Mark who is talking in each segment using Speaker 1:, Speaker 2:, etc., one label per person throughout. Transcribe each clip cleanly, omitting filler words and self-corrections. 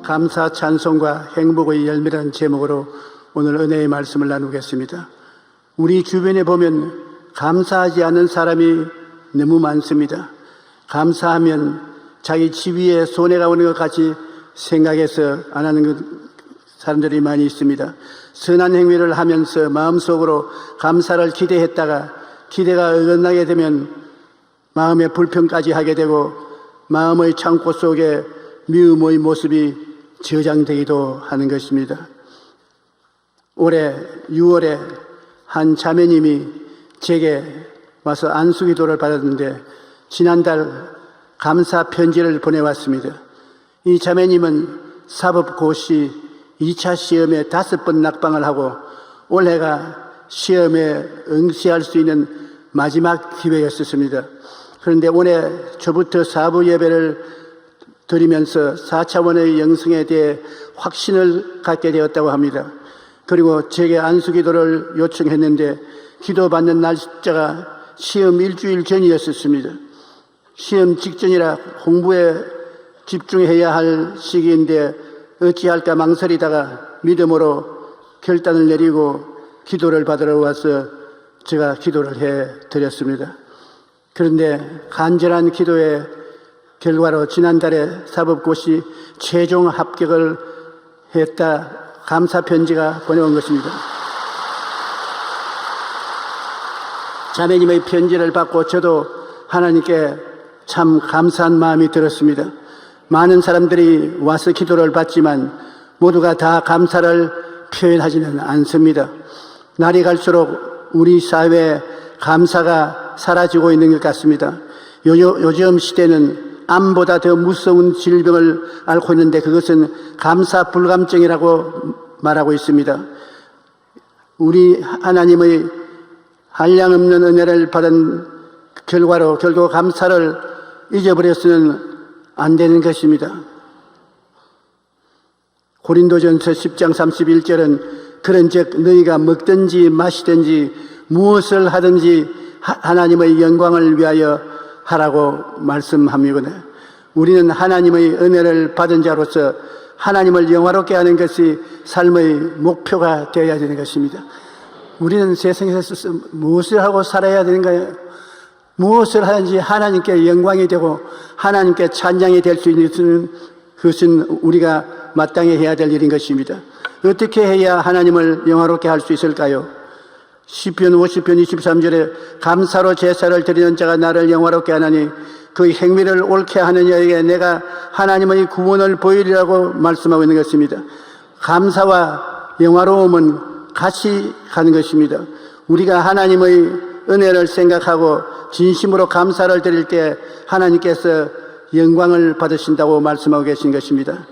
Speaker 1: 감사 찬송과 행복의 열매라는 제목으로 오늘 은혜의 말씀을 나누겠습니다. 우리 주변에 보면 감사하지 않는 사람이 너무 많습니다. 감사하면 자기 집 위에 손해가 오는 것 같이 생각해서 안 하는 사람들이 많이 있습니다. 선한 행위를 하면서 마음속으로 감사를 기대했다가 기대가 어긋나게 되면 마음의 불평까지 하게 되고 마음의 창고 속에 미움의 모습이 저장되기도 하는 것입니다. 올해 6월에 한 자매님이 제게 와서 안수기도를 받았는데 지난달 감사 편지를 보내왔습니다. 이 자매님은 사법고시 2차 시험에 5번 낙방을 하고 올해가 시험에 응시할 수 있는 마지막 기회였습니다. 그런데 오늘 저부터 사부 예배를 드리면서 4차원의 영성에 대해 확신을 갖게 되었다고 합니다. 그리고 제게 안수기도를 요청했는데 기도받는 날짜가 시험 일주일 전이었습니다. 시험 직전이라 공부에 집중해야 할 시기인데 어찌할까 망설이다가 믿음으로 결단을 내리고 기도를 받으러 와서 제가 기도를 해드렸습니다. 그런데 간절한 기도의 결과로 지난달에 사법고시 최종 합격을 했다 감사 편지가 보내온 것입니다. 자매님의 편지를 받고 저도 하나님께 참 감사한 마음이 들었습니다. 많은 사람들이 와서 기도를 받지만 모두가 다 감사를 표현하지는 않습니다. 날이 갈수록 우리 사회에 감사가 사라지고 있는 것 같습니다. 요즘 시대는 암보다 더 무서운 질병을 앓고 있는데 그것은 감사 불감증이라고 말하고 있습니다. 우리 하나님의 한량없는 은혜를 받은 결과로 결국 감사를 잊어버려서는 안 되는 것입니다. 고린도전서 10장 31절은 그런즉 너희가 먹든지 마시든지 무엇을 하든지 하나님의 영광을 위하여 하라고 말씀합니다. 우리는 하나님의 은혜를 받은 자로서 하나님을 영화롭게 하는 것이 삶의 목표가 되어야 되는 것입니다. 우리는 세상에서 무엇을 하고 살아야 되는가요? 무엇을 하든지 하나님께 영광이 되고 하나님께 찬양이 될 수 있는 것은 우리가 마땅히 해야 될 일인 것입니다. 어떻게 해야 하나님을 영화롭게 할 수 있을까요? 시편 50편 23절에 감사로 제사를 드리는 자가 나를 영화롭게 하나니 그 행위를 옳게 하는 자에게 내가 하나님의 구원을 보이리라고 말씀하고 있는 것입니다. 감사와 영화로움은 같이 가는 것입니다. 우리가 하나님의 은혜를 생각하고 진심으로 감사를 드릴 때 하나님께서 영광을 받으신다고 말씀하고 계신 것입니다.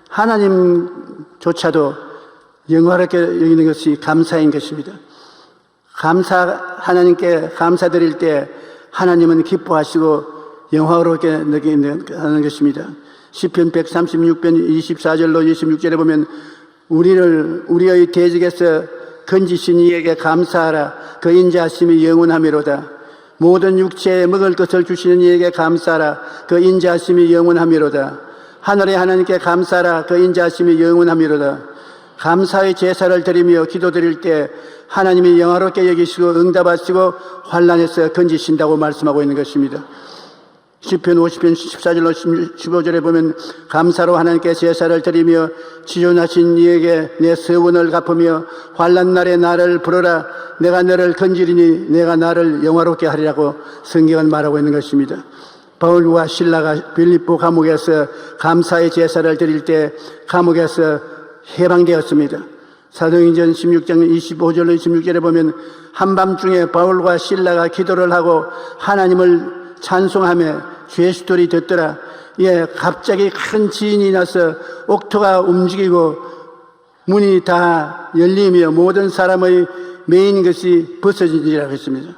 Speaker 1: 하나님조차도 영화롭게 여기는 것이 감사인 것입니다. 하나님께 감사드릴 때 하나님은 기뻐하시고 영화롭게 하는 것입니다. 시편 136편 24절로 26절에 보면 우리의 대적에서 건지신 이에게 감사하라. 그 인자하심이 영원하미로다. 모든 육체에 먹을 것을 주시는 이에게 감사하라. 그 인자하심이 영원하미로다. 하늘의 하나님께 감사하라. 그 인자하심이 영원하미로다. 감사의 제사를 드리며 기도드릴 때 하나님이 영화롭게 여기시고 응답하시고 환난에서 건지신다고 말씀하고 있는 것입니다. 시편 50편 14절로 15절에 보면 감사로 하나님께 제사를 드리며 지존하신 이에게 내 서원을 갚으며 환난 날에 나를 부르라. 내가 너를 건지리니 내가 나를 영화롭게 하리라고 성경은 말하고 있는 것입니다. 바울과 실라가 빌립보 감옥에서 감사의 제사를 드릴 때 감옥에서 해방되었습니다. 사도행전 16장 25절로 26절에 보면 한밤중에 바울과 실라가 기도를 하고 하나님을 찬송하며 죄수들이 듣더라. 갑자기 큰 지진이 나서 옥토가 움직이고 문이 다 열리며 모든 사람의 메인 것이 벗어지니라 했습니다.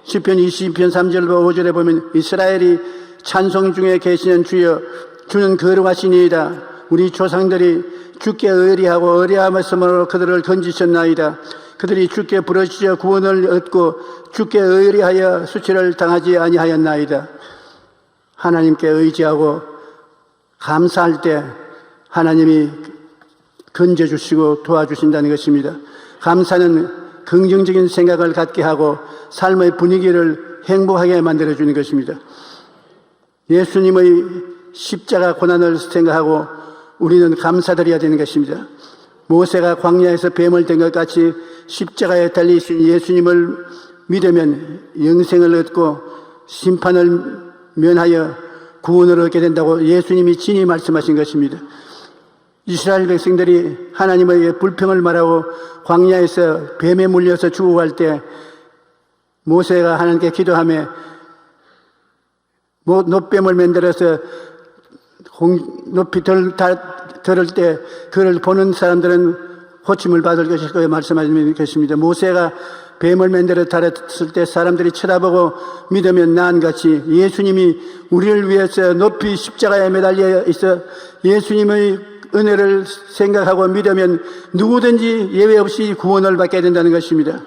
Speaker 1: 시편 20편 3절로 5절에 보면 이스라엘이 찬송 중에 계시는 주여 주는 거룩하시니이다. 우리 조상들이 주께 의리하고 의리함으로 그들을 건지셨나이다. 그들이 주께 부르짖어 구원을 얻고 주께 의리하여 수치를 당하지 아니하였나이다. 하나님께 의지하고 감사할 때 하나님이 건져주시고 도와주신다는 것입니다. 감사는 긍정적인 생각을 갖게 하고 삶의 분위기를 행복하게 만들어주는 것입니다. 예수님의 십자가 고난을 생각하고 우리는 감사드려야 되는 것입니다. 모세가 광야에서 뱀을 든 것 같이 십자가에 달리신 예수님을 믿으면 영생을 얻고 심판을 면하여 구원을 얻게 된다고 예수님이 친히 말씀하신 것입니다. 이스라엘 백성들이 하나님의 불평을 말하고 광야에서 뱀에 물려서 죽어갈 때 모세가 하나님께 기도하며 놋뱀을 만들어서 높이 들을 때 그를 보는 사람들은 고침을 받을 것일 거에 말씀하시는 것입니다. 모세가 뱀을 만들어 달았을 때 사람들이 쳐다보고 믿으면 나은같이 예수님이 우리를 위해서 높이 십자가에 매달려 있어 예수님의 은혜를 생각하고 믿으면 누구든지 예외 없이 구원을 받게 된다는 것입니다.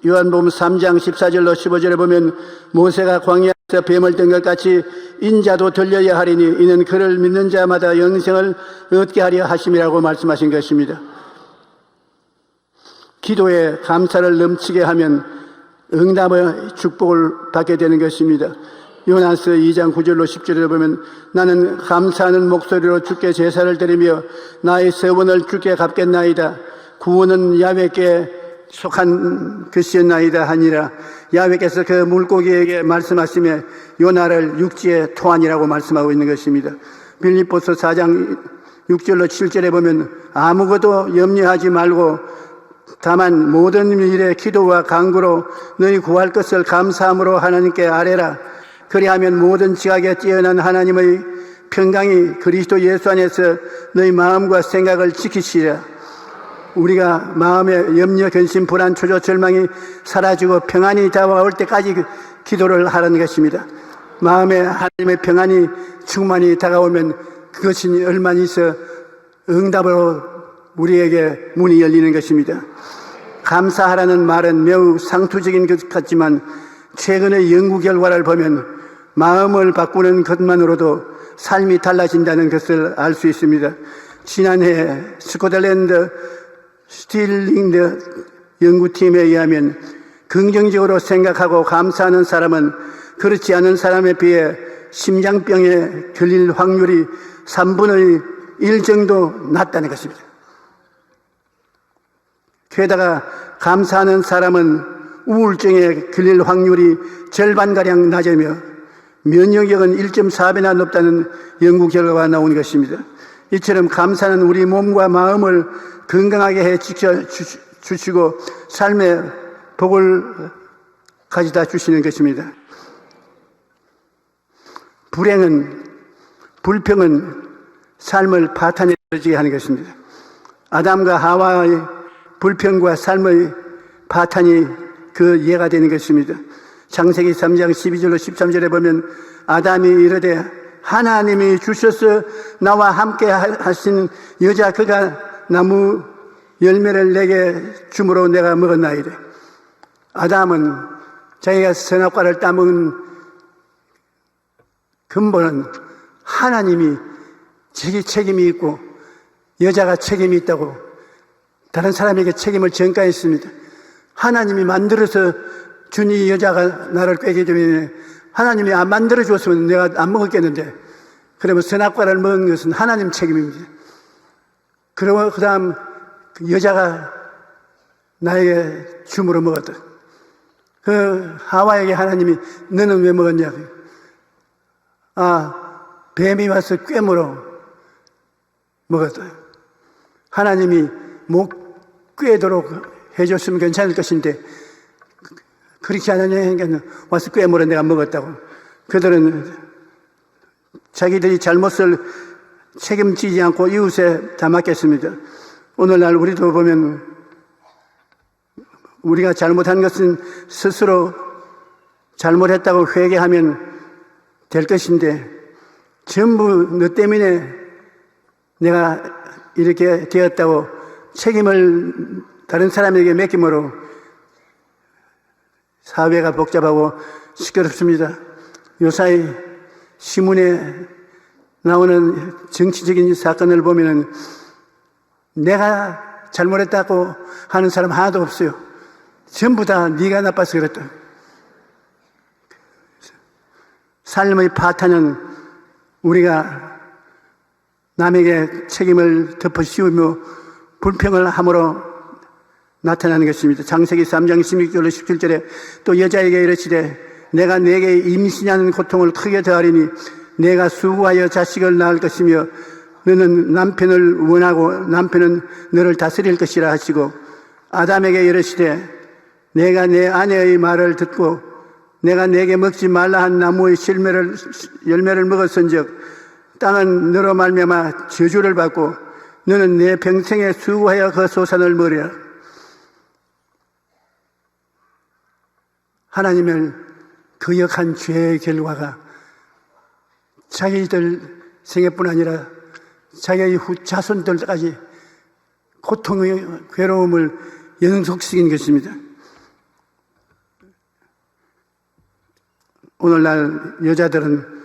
Speaker 1: 요한복음 3장 14절로 15절에 보면 모세가 광야에서 뱀을 든 것 같이 인자도 들려야 하리니 이는 그를 믿는 자마다 영생을 얻게 하려 하심이라고 말씀하신 것입니다. 기도에 감사를 넘치게 하면 응답의 축복을 받게 되는 것입니다. 요나서 2장 9절로 10절에 보면 나는 감사하는 목소리로 주께 제사를 드리며 나의 서원을 주께 갚겠나이다. 구원은 야훼께 속한 것이었나이다 하니라. 야훼께서 그 물고기에게 말씀하시며 요나를 육지에 토하니라고 말씀하고 있는 것입니다. 빌립보서 4장 6절로 7절에 보면 아무것도 염려하지 말고 다만 모든 일에 기도와 간구로 너희 구할 것을 감사함으로 하나님께 아뢰라. 그리하면 모든 지각에 뛰어난 하나님의 평강이 그리스도 예수 안에서 너희 마음과 생각을 지키시리라. 우리가 마음의 염려, 근심, 불안, 초조, 절망이 사라지고 평안이 다가올 때까지 기도를 하라는 것입니다. 마음에 하나님의 평안이 충만히 다가오면 그것이 얼마나 있어 응답으로 우리에게 문이 열리는 것입니다. 감사하라는 말은 매우 상투적인 것 같지만 최근의 연구 결과를 보면 마음을 바꾸는 것만으로도 삶이 달라진다는 것을 알 수 있습니다. 지난해 스코틀랜드 스틸링드 연구팀에 의하면 긍정적으로 생각하고 감사하는 사람은 그렇지 않은 사람에 비해 심장병에 걸릴 확률이 3분의 1 정도 낮다는 것입니다. 게다가 감사하는 사람은 우울증에 걸릴 확률이 절반가량 낮으며 면역력은 1.4배나 높다는 연구 결과가 나온 것입니다. 이처럼 감사는 우리 몸과 마음을 건강하게 해 지켜주시고 삶의 복을 가져다 주시는 것입니다. 불평은 삶을 파탄에 떨어지게 하는 것입니다. 아담과 하와의 불평과 삶의 파탄이 그 예가 되는 것입니다. 창세기 3장 12절로 13절에 보면 아담이 이르되 하나님이 주셔서 나와 함께 하신 여자 그가 나무 열매를 내게 주므로 내가 먹었나이다. 아담은 자기가 선악과를 따먹은 근본은 하나님이 책임이 있고 여자가 책임이 있다고 다른 사람에게 책임을 전가했습니다. 하나님이 만들어서 준 이 여자가 나를 꾀게 되면 하나님이 안 만들어 줬으면 내가 안 먹었겠는데 그러면 선악과를 먹은 것은 하나님 책임입니다. 그리고 그 다음 여자가 나에게 줌으로 먹었다. 그 하와에게 하나님이 너는 왜 먹었냐고. 뱀이 와서 꿰물어 먹었다. 하나님이 못 꿰도록 해줬으면 괜찮을 것인데 그렇게 하느냐 와서 꿰물어 내가 먹었다고. 그들은 자기들이 잘못을 책임지지 않고 이웃에 다 맡겼습니다. 오늘날 우리도 보면 우리가 잘못한 것은 스스로 잘못했다고 회개하면 될 것인데 전부 너 때문에 내가 이렇게 되었다고 책임을 다른 사람에게 맡김으로 사회가 복잡하고 시끄럽습니다. 요사이 신문에 나오는 정치적인 사건을 보면은 내가 잘못했다고 하는 사람 하나도 없어요. 전부 다 네가 나빠서 그랬다. 삶의 파탄은 우리가 남에게 책임을 덮어 씌우며 불평을 함으로 나타나는 것입니다. 창세기 3장 16절로 17절에 또 여자에게 이르시되 내가 네게 임신하는 고통을 크게 더하리니 내가 수고하여 자식을 낳을 것이며 너는 남편을 원하고 남편은 너를 다스릴 것이라 하시고 아담에게 이르시되 내가 내 아내의 말을 듣고 내가 네게 먹지 말라 한 나무의 열매를 먹었은즉 땅은 너로 말미암아 저주를 받고 너는 내 평생에 수고하여 그 소산을 먹으리라. 하나님을 거역한 죄의 결과가 자기들 생애뿐 아니라 자기의 후자손들까지 고통의 괴로움을 연속시킨 것입니다. 오늘날 여자들은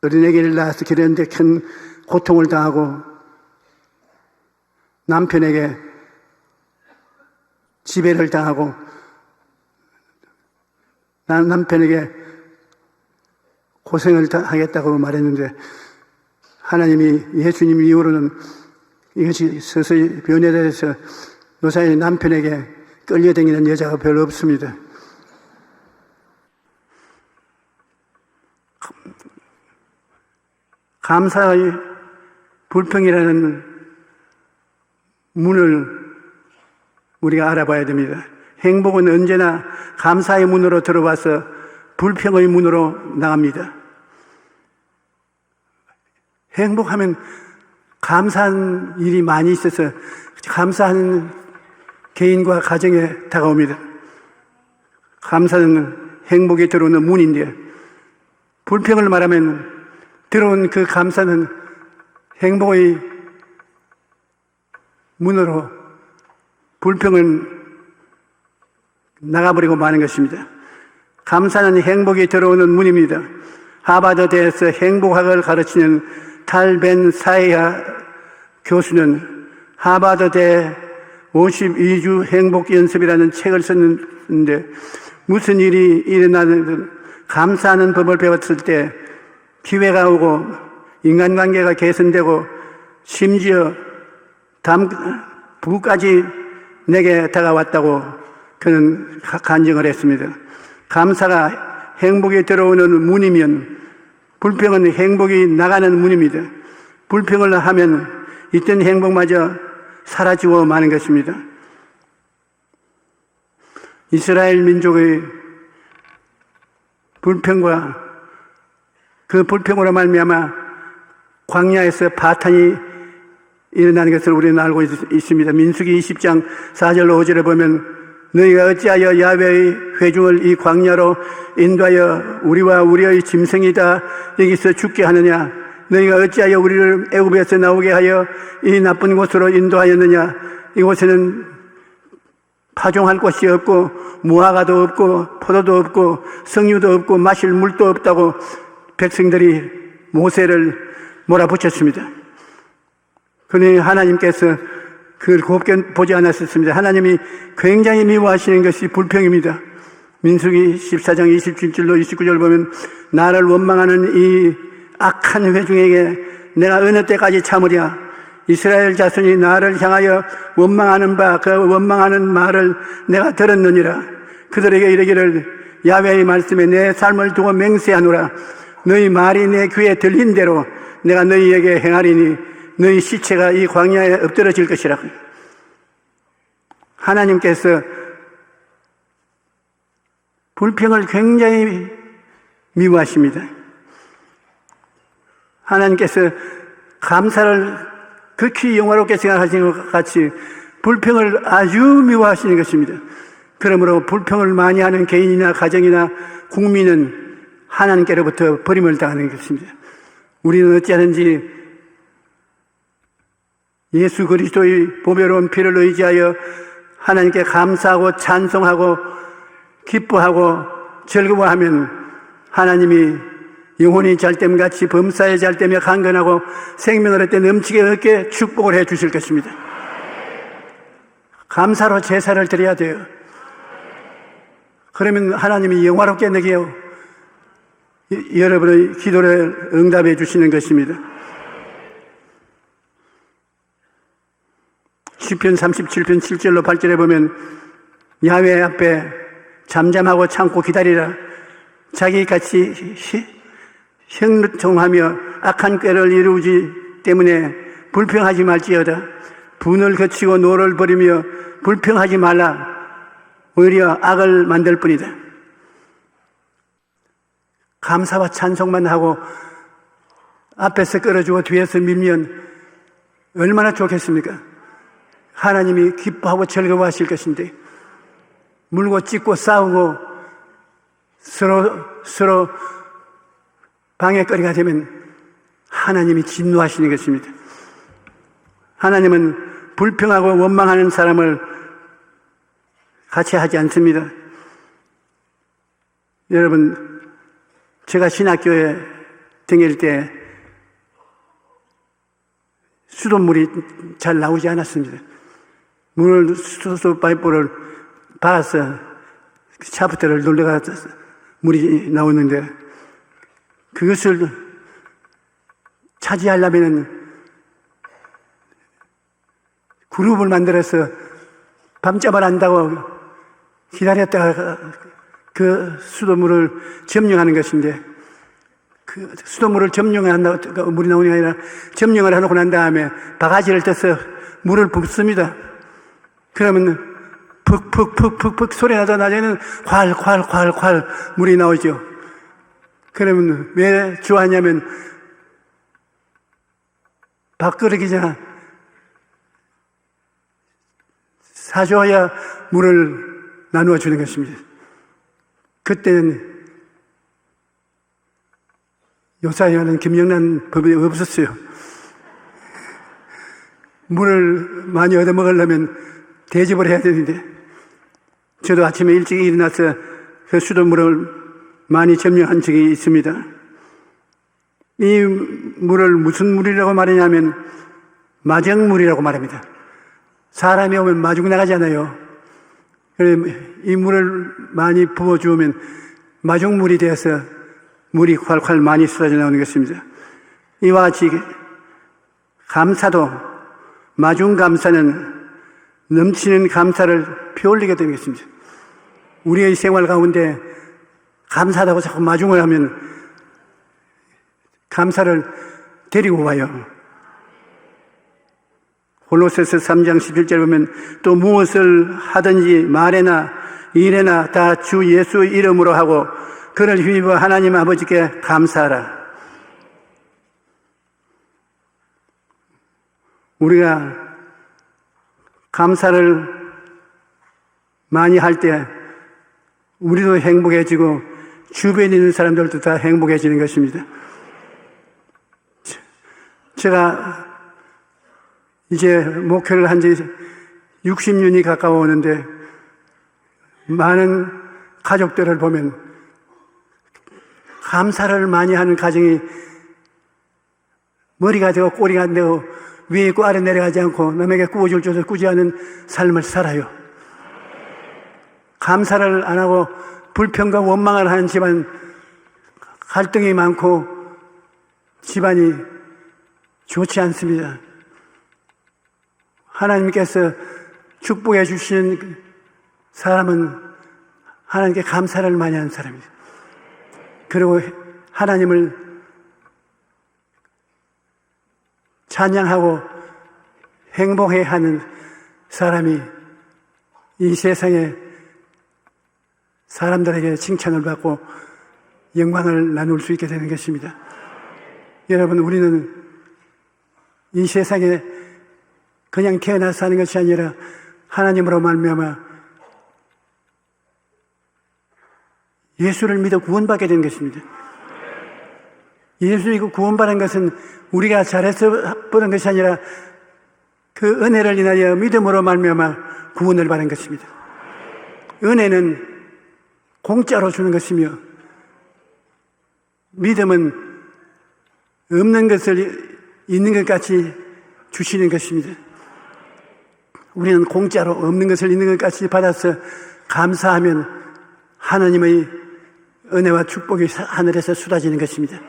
Speaker 1: 어린애기를 낳아서 기르는데 큰 고통을 당하고 남편에게 지배를 당하고 남편에게 고생을 하겠다고 말했는데 하나님이 예수님 이후로는 이것이 서서히 변해서 요사이 남편에게 끌려다니는 여자가 별로 없습니다. 감사의 불평이라는 문을 우리가 알아봐야 됩니다. 행복은 언제나 감사의 문으로 들어와서 불평의 문으로 나갑니다. 행복하면 감사한 일이 많이 있어서 감사하는 개인과 가정에 다가옵니다. 감사는 행복에 들어오는 문인데 불평을 말하면 들어온 그 감사는 행복의 문으로 불평은 나가버리고 마는 것입니다. 감사는 행복이 들어오는 문입니다. 하버드대에서 행복학을 가르치는 탈 벤 사이아 교수는 하버드대 52주 행복연습이라는 책을 썼는데 무슨 일이 일어나든 감사하는 법을 배웠을 때 기회가 오고 인간관계가 개선되고 심지어 부까지 내게 다가왔다고 그는 간증을 했습니다. 감사가 행복이 들어오는 문이면 불평은 행복이 나가는 문입니다. 불평을 하면 있던 행복마저 사라지고 마는 것입니다. 이스라엘 민족의 불평과 그 불평으로 말미암아 광야에서 파탄이 일어나는 것을 우리는 알고 있습니다. 민수기 20장 4절로 5절에 보면 너희가 어찌하여 야훼의 회중을 이 광야로 인도하여 우리와 우리의 짐승이 다 여기서 죽게 하느냐? 너희가 어찌하여 우리를 애굽에서 나오게 하여 이 나쁜 곳으로 인도하였느냐? 이곳에는 파종할 곳이 없고 무화과도 없고 포도도 없고 석류도 없고 마실 물도 없다고 백성들이 모세를 몰아붙였습니다. 그러니 하나님께서 그걸 곱게 보지 않았었습니다. 하나님이 굉장히 미워하시는 것이 불평입니다. 민수기 14장 27절로 29절 보면 나를 원망하는 이 악한 회중에게 내가 어느 때까지 참으랴? 이스라엘 자손이 나를 향하여 원망하는 그 원망하는 말을 내가 들었느니라. 그들에게 이르기를 야훼의 말씀에 내 삶을 두고 맹세하노라. 너희 말이 내 귀에 들린 대로 내가 너희에게 행하리니 너희 시체가 이 광야에 엎드러질 것이라. 하나님께서 불평을 굉장히 미워하십니다. 하나님께서 감사를 극히 영화롭게 생각하시는 것 같이 불평을 아주 미워하시는 것입니다. 그러므로 불평을 많이 하는 개인이나 가정이나 국민은 하나님께로부터 버림을 당하는 것입니다. 우리는 어찌하는지 예수 그리스도의 보배로운 피를 의지하여 하나님께 감사하고 찬송하고 기뻐하고 즐거워하면 하나님이 영혼이 잘됨같이 범사에 잘되며 강건하고 생명을 얻되 넘치게 얻게 축복을 해 주실 것입니다. 감사로 제사를 드려야 돼요. 그러면 하나님이 영화롭게 느껴 여러분의 기도를 응답해 주시는 것입니다. 시편 37편 7절로 8절에 보면 야훼 앞에 잠잠하고 참고 기다리라. 자기같이 형통하며 악한 꾀를 이루지 때문에 불평하지 말지어다. 분을 거치고 노를 버리며 불평하지 말라. 오히려 악을 만들 뿐이다. 감사와 찬송만 하고 앞에서 끌어주고 뒤에서 밀면 얼마나 좋겠습니까? 하나님이 기뻐하고 즐거워하실 것인데, 물고 찢고 싸우고 서로 방해거리가 되면 하나님이 진노하시는 것입니다. 하나님은 불평하고 원망하는 사람을 같이 하지 않습니다. 여러분, 제가 신학교에 다닐 때 수돗물이 잘 나오지 않았습니다. 물을 수도 파이프를 박아서 샤프트를 눌러가 물이 나오는데, 그것을 차지하려면 그룹을 만들어서 밤잠을 안다고 기다렸다가 그 수돗물을 점령하는 것인데, 그 수돗물을 점령한다고 물이 나오는 게 아니라 점령을 해놓고 난 다음에 바가지를 떠서 물을 붓습니다. 그러면 푹푹푹푹푹 소리 나다 나중에는 콸콸콸콸 물이 나오죠. 그러면 왜 좋아하냐면 밥그릇이잖아. 사줘야 물을 나누어 주는 것입니다. 그때는 요사이하는 김영란 법이 없었어요. 물을 많이 얻어먹으려면 대접을 해야 되는데, 저도 아침에 일찍 일어나서 그 수돗물을 많이 점령한 적이 있습니다. 이 물을 무슨 물이라고 말하냐면 마정물이라고 말합니다. 사람이 오면 마중 나가잖아요. 이 물을 많이 부어주면 마중물이 되어서 물이 콸콸 많이 쏟아져 나오는 것입니다. 이와 같이 감사도, 마중 감사는 넘치는 감사를 펴올리게 되는 것입니다. 우리의 생활 가운데 감사하다고 자꾸 마중을 하면 감사를 데리고 와요. 골로새서 3장 11절 보면 또 무엇을 하든지 말에나 일에나 다 주 예수 이름으로 하고 그를 힘입어 하나님 아버지께 감사하라. 우리가 감사를 많이 할 때 우리도 행복해지고 주변에 있는 사람들도 다 행복해지는 것입니다. 제가 이제 목회를 한 지 60년이 가까워오는데 많은 가족들을 보면 감사를 많이 하는 가정이 머리가 되고 꼬리가 안 되고 위에 있고 아래 내려가지 않고 남에게 구워줄 줄을 꾸지 않은 삶을 살아요. 감사를 안 하고 불평과 원망을 하는 집안, 갈등이 많고 집안이 좋지 않습니다. 하나님께서 축복해 주시는 사람은 하나님께 감사를 많이 하는 사람입니다. 그리고 하나님을 찬양하고 행복해하는 사람이 이 세상에 사람들에게 칭찬을 받고 영광을 나눌 수 있게 되는 것입니다. 여러분, 우리는 이 세상에 그냥 태어나서 사는 것이 아니라 하나님으로 말미암아 예수를 믿어 구원받게 된 것입니다. 예수 믿고 구원받은 것은 우리가 잘해서 보는 것이 아니라 그 은혜를 인하여 믿음으로 말미암아 구원을 받은 것입니다. 은혜는 공짜로 주는 것이며 믿음은 없는 것을 있는 것 같이 주시는 것입니다. 우리는 공짜로 없는 것을 있는 것 같이 받아서 감사하면 하나님의 은혜와 축복이 하늘에서 쏟아지는 것입니다.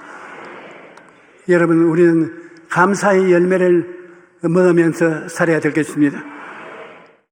Speaker 1: 여러분, 우리는 감사의 열매를 먹으면서 살아야 될 것입니다.